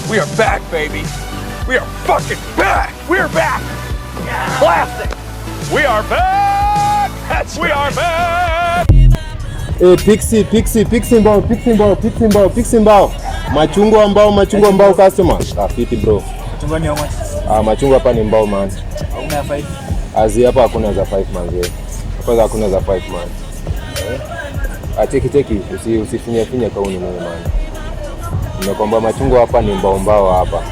We are back, baby. We are fucking back. We are back. Classic. We are back. We are back. Pixie mbao. Machungwa mbao customer. Fiti bro. Machungwa ni how much? Machungwa hapa ni mbao man. Hauna 5? Azi hapa hakuna za 5 man. Hapa hakuna za 5 man. Cheki usifinye kwa uni man. Nimekwambia machungwa hapa ni mbao hapa.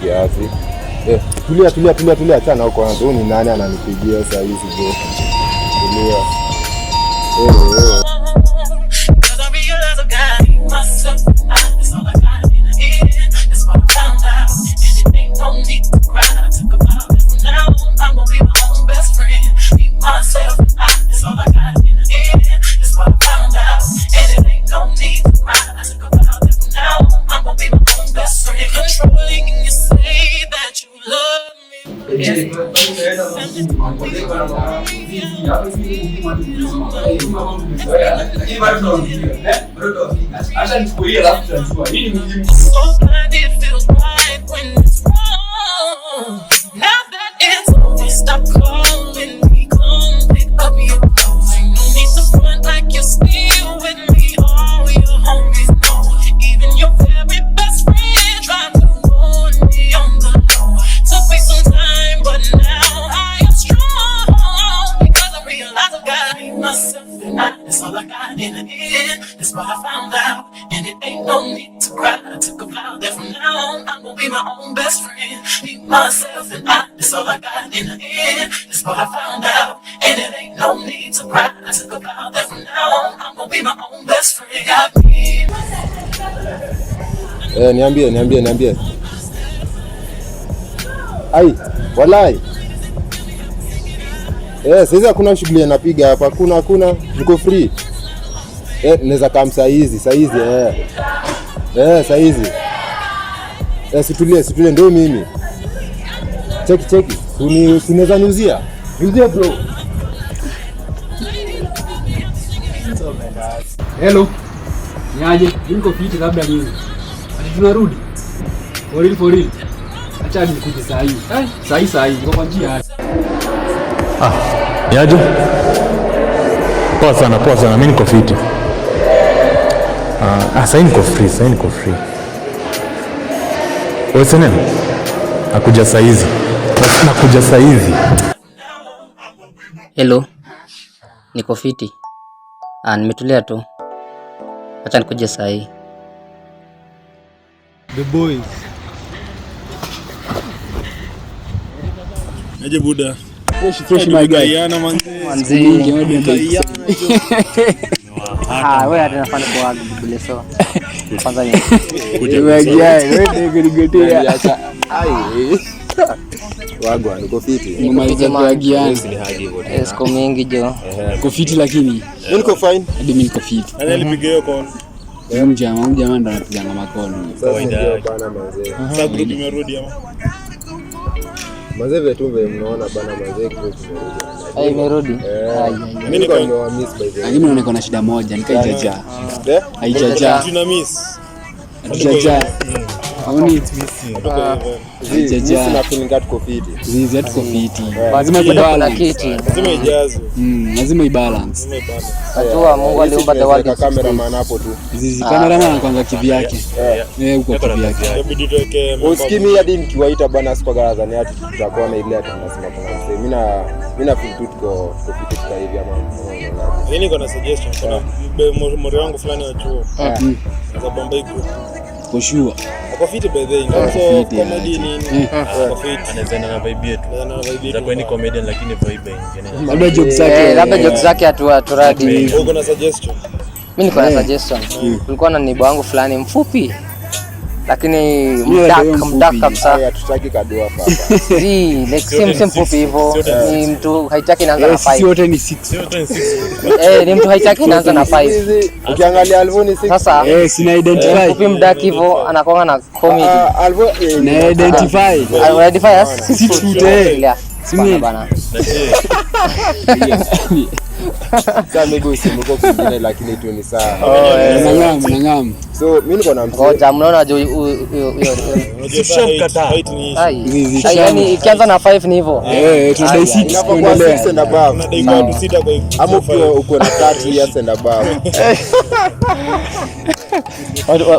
Kiasi. Tulia achana huko na ni nani ananipigia saa hizi bro. Tulia. Niambie. Ai, walai. Sasa hakuna shughuli napiga hapa. Hakuna. Niko free. Naweza kama saa hizi. Saa hizi. Situlie ndio mimi. Cheki. Unaweza niuzia? Niuzia bro. Hello. Niaje? Niko fiti labda nini? Tunarudi. For real. Acha nikuje saa hii. Saa hii. Niko kwa njia. Niaje? Poa sana. Mimi niko fiti. Sasa niko free. Wewe sasa nakuja saa hizi. Hello. Niko fiti. Nimetulia tu. Acha nikuje saa hii. The boys. Aje buda. Fresh my guy. Yana manzi. Wewe hata nafanya kwa Biblia sawa. Kwanza ni. Wewe Wagwa niko fiti. Nimaliza kuagiana. Siku mingi jo. Niko fiti lakini. Niko fine. Hadi mimi niko fiti. Nilipiga hiyo call. Jamaa ndo anapiga makono. Kawaida bana manze. Sasa group imerudi ama? Manze vetu mnaona bana manze group imerudi. Imerudi. Mimi niko miss by the way. Lakini naona kuna shida moja, nikaijaja. Haijaja. Tuna miss. Haijaja. Haoni Sisi na feeling tuko fiti. Zizi tuko fiti. Lazima ibalance. Lazima ijaze. Lazima ibalance. Ajua Mungu aliumba the world. Cameraman hapo tu. Zizi cameraman kwanza kivyake. Uko kivyake. Inabidi tuweke. Usikimi hadi nikiwaita bana siku gaza ni ati tutakuwa na ile atanasema kuna msee. Mimi na feel tu tuko fiti kwa hivi ama. Mimi niko na suggestion kuna mori wangu fulani wa chuo. Za Bombay group. For sure. Kwa fiti by the way. So comedy nini? Kwa fiti. Anaweza na vibe yetu. Itakuwa ni comedian lakini vibe ingine. Labda jokes zake aturadi. Uko na suggestion? Mimi niko na suggestion. Kulikuwa na nibo wangu fulani mfupi. Lakini mdak kabisa. Hatutaki kadua hapa. Like same mfupi hivyo. Ni mtu haitaki inaanza na 5. Si wote ni 6. Ni mtu haitaki inaanza na 5. Ukiangalia Alvo ni 6. Sasa sina identify. Mfupi mdak hivyo anakuwa na comedy. Alvo na identify. Identify as 6 foot. Simi bana. Sasa maybe usimuko kwingine lakini tu ni sawa. Mnang'am. So mimi niko na mzee. Ngoja mnaona huyo yaani ikianza na 5 ni hivyo. Tunadai 6 Inapokuwa 6 and above. Nadai kwa 6 kwa hiyo. Ama uko na 30 years and above.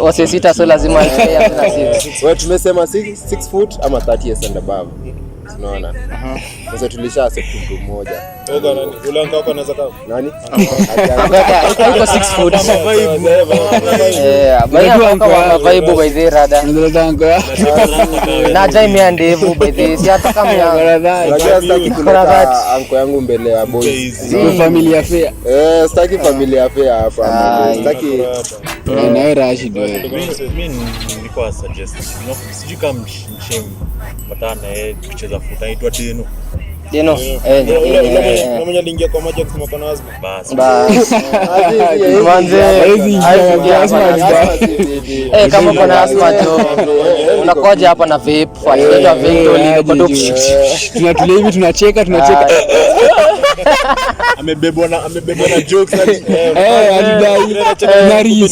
Wase sita so lazima iwe na 6. Wewe tumesema 6 foot ama 30 years and above. Unaona? Sasa tulisha accept mtu mmoja. Oga nani? Ulanka wako anaweza kama. Nani? Iko 6 foot. Baya kwa vibe by the rada. Na time ya ndevu by the si hata kama Unajua sitaki kuleta anko yangu mbele ya boys. Familia fair. Sitaki familia fair hapa. Sitaki Na wewe Rashid wewe. Mimi nilikuwa suggest. Sijui kama mshemi patana kucheza futa inaitwa Deno. Mmoja aliingia kwa maji kusema kuna azma. Basi. Manze. Kama kuna asma tu. Unakoja hapa na vape. Fuatilia vape ndio tunatulia hivi tunacheka. Amebebwa na jokes alidai nari.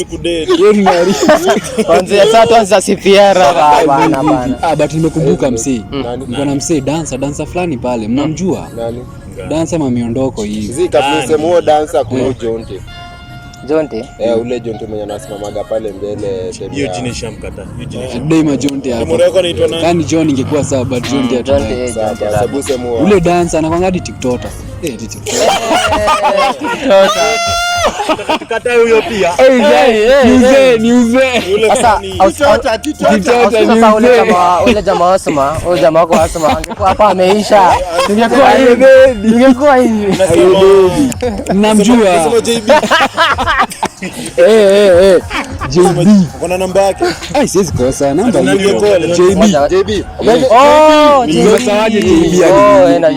Kwanza sasa tuanza CPR bana. But nimekumbuka msee. Niko na msee dancer fulani pale. Mnamjua? nani? Dancer miondoko hivi. Zika tulisema dancer kuna Jonte. Jonte? Ule Jonte mwenye anasimamaga pale mbele. Hiyo jina shamkata. Dema Jonte hapa. Mureko anaitwa nani? Kani John ingekuwa sawa but Jonte Jonte. Sababu sema ule dancer anakuanga hadi TikToker. TikToker. Tukatae huyo pia. Niuze. Sasa ule jamaa wasema, ule jamaa wako wasema angekuwa hapa ameisha. Ningekuwa hivi. Namjua. Nasema JB. JB. Kuna namba yake. Siwezi kosa namba hiyo. JB. Nimesawaje JB?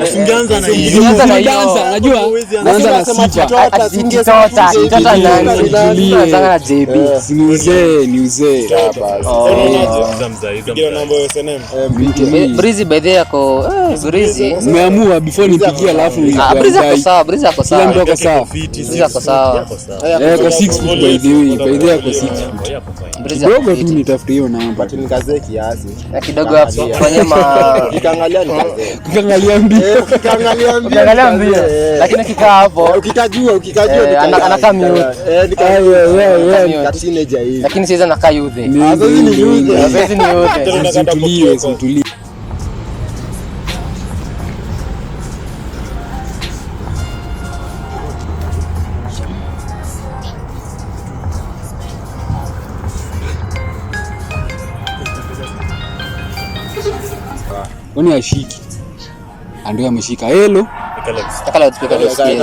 Usingeanza na hiyo. Usingeanza na hiyo. Dancer, unajua? Naanza na sifa. Tata JB. Niuze. Ndio namba ya SNM. Breezy by the yako Breezy. Umeamua before nipigie alafu Breezy ako sawa, Breezy ako sawa. Kila mtu ako sawa. Breezy ako sawa. Kwa 6 foot by the way. By the yako 6 foot. Kidogo tu nitafute hiyo namba. But nikaze kiasi. Kidogo hapo fanye Ukiangalia nikaze. Ukiangalia mbio. Ukiangalia mbio. Lakini kikaa hapo. Ukikajua anakaa mute. Teenager hivi. Lakini siweza nakaa youth. Sasa ni youth. Situlie. Kwani ashiki? Ndio ameshika. Hello. Takala utupeka tusikie.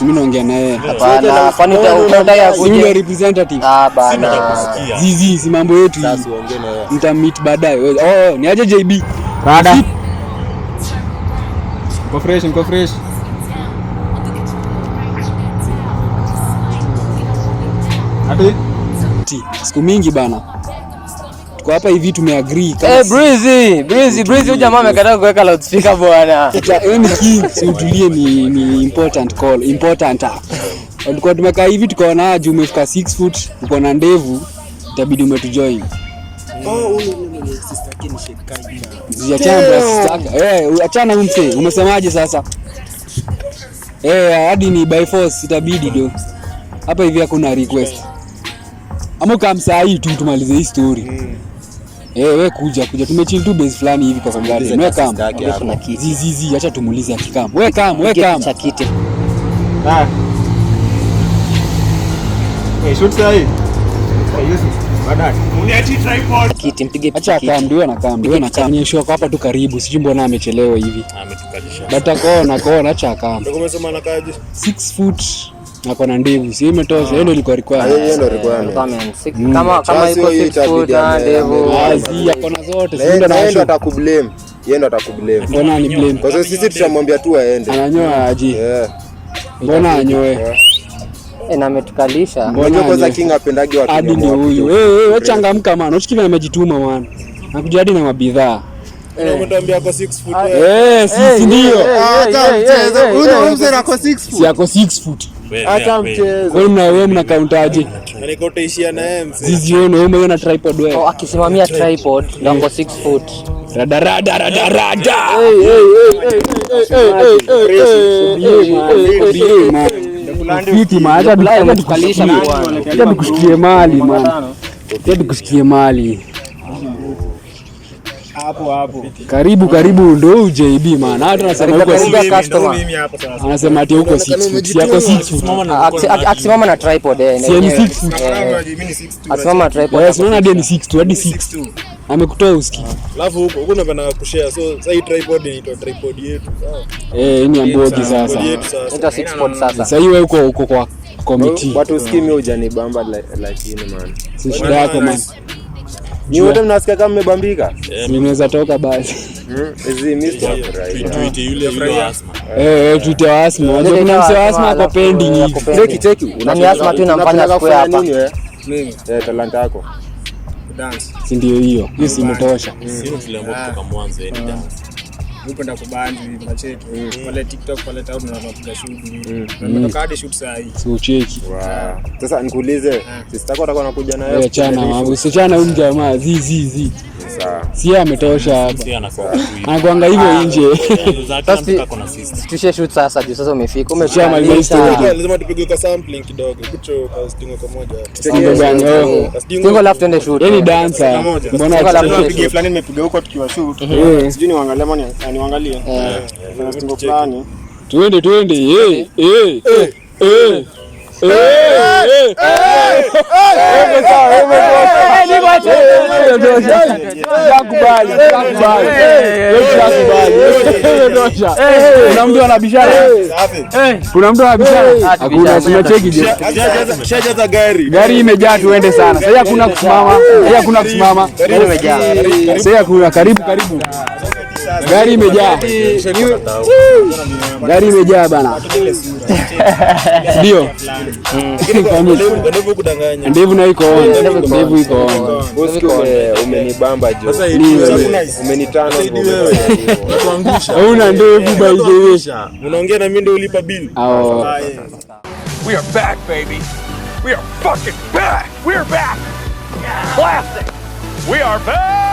Mimi naongea naye. Hapana, kwani unataka kuja representative? Bana. Zizi si mambo yetu. Sasa uongee naye. Mtammeet baadaye. Ni aje JB? Rada. Niko fresh. Ati? Siku mingi bana. Tuko hapa hivi tumeagree kama Breezy huyu jamaa amekataa kuweka loudspeaker bwana. Ni king, si utulie ni important call, important. Tulikuwa tumekaa hivi tukaona aje umefika 6 foot, uko na ndevu, itabidi umetujoin. Sister yake ni Shekai. Achana mse, umesemaje sasa? Hadi ni by force itabidi do. Hapa hivi hakuna request. Ama kama saa hii tu tumalize hii story. Wewe kuja tumechill tu base fulani hivi kwa sababu wewe kama kuna kitu. Zizi acha tumuulize akikam. Wewe kama cha kiti. Shoot sahi. Kiti mpige picha. Acha kama ndio na kama show hapa tu karibu. Sijui mbona amechelewa hivi. Ametukalisha. Batakoona acha kama. Ndio umesema anakaaje? 6 foot na kona ndevu. Si imetosha. Hiyo ndio ilikuwa required. Hiyo ndio required. Kama iko 6 foot na ndevu. Wazi akona zote. Yeye atakublame. Mbona ni blame? Kwa sababu sisi tutamwambia tu aende. Ananyoa aje. Mbona anyoe? Na ametukalisha. Mbona kwanza king apendagi watu ni huyu. Wewe changamka man. Usikive amejituma man. Nakuja hadi na mabidhaa. Unamwambia kwa 6 foot. Sisi ndio. Acha mchezo. Huyu mzee ako 6 foot. Si ako 6 foot. Acha mchezo. Wewe mna countaje? Nikotaishia na yeye mzee. Sisi wewe na tripod wewe. Oh, akisimamia tripod ndio ako 6 foot. Rada. Fiti maacha tukalisha na tukushikie mali man. Tukushikie mali. Hapo. Karibu ndo JB man. Hata tunasema huko customer. Anasema ati huko 6 foot. Si yako 6 foot. Akisimama na tripod Si ni 6 foot. Akisimama na tripod. Yes, unaona hadi ni 6 tu, hadi 6. Amekutoa uski. Alafu huko unapenda kushare. So sasa hii tripod inaitwa tripod yetu. Hii ni ambogi sasa. Ndio 6 foot sasa. Sasa hiyo uko kwa committee. Watu usikimi hujanibamba lakini man. Si shida yako man. Ni wote mnasikia kama mmebambika? Ninaweza toka basi. Hizi Mr. Tweet yule Asma. Tweet wa Asma. Unajua kuna mse wa Asma kwa pending hivi. Cheki. Nani Asma tu inamfanya square hapa. Mimi. Talanta yako. Dance. Si ndio hiyo. Hiyo si imetosha. Sio tuliamua kutoka mwanzo ni dance. Upenda kubandi hivi na chetu. Pale TikTok pale tao tunapiga shoot hivi. Tunatoka hadi shoot saa hii. Si ucheki. Sasa nikuulize, sister yako atakuwa anakuja na wewe chana, usichana huyu jamaa zi. Sawa. Si ametosha hapa. Si anakuwa Anakuanga hivyo nje. Tushe shoot sasa juu sasa umefika. Umeshamaliza. Lazima tupige kwa sampling kidogo. Kucho kwa stingo pamoja. Stingo gani? Stingo left ende shoot. Yeye ni dancer. Mbona tupige fulani nimepiga huko tukiwa shoot. Sijui niangalie mani niangalie. Kuna stingo fulani. Twende. Kuna mtu anabishana. Hakuna, tunacheki. Shajaza gari imejaa, tuende sana. Sasa hakuna kusimama. Gari imejaa. Sasa hakuna, karibu. Gari imejaa bana. Ndio. Ndevu na iko on. Ndevu iko on. Umenibamba jo. Umenitana Tuangusha. Una ndevu by the way. Unaongea na mimi ndio ulipa bill. We are back, baby. We are fucking back. We're back. Classic. We are back.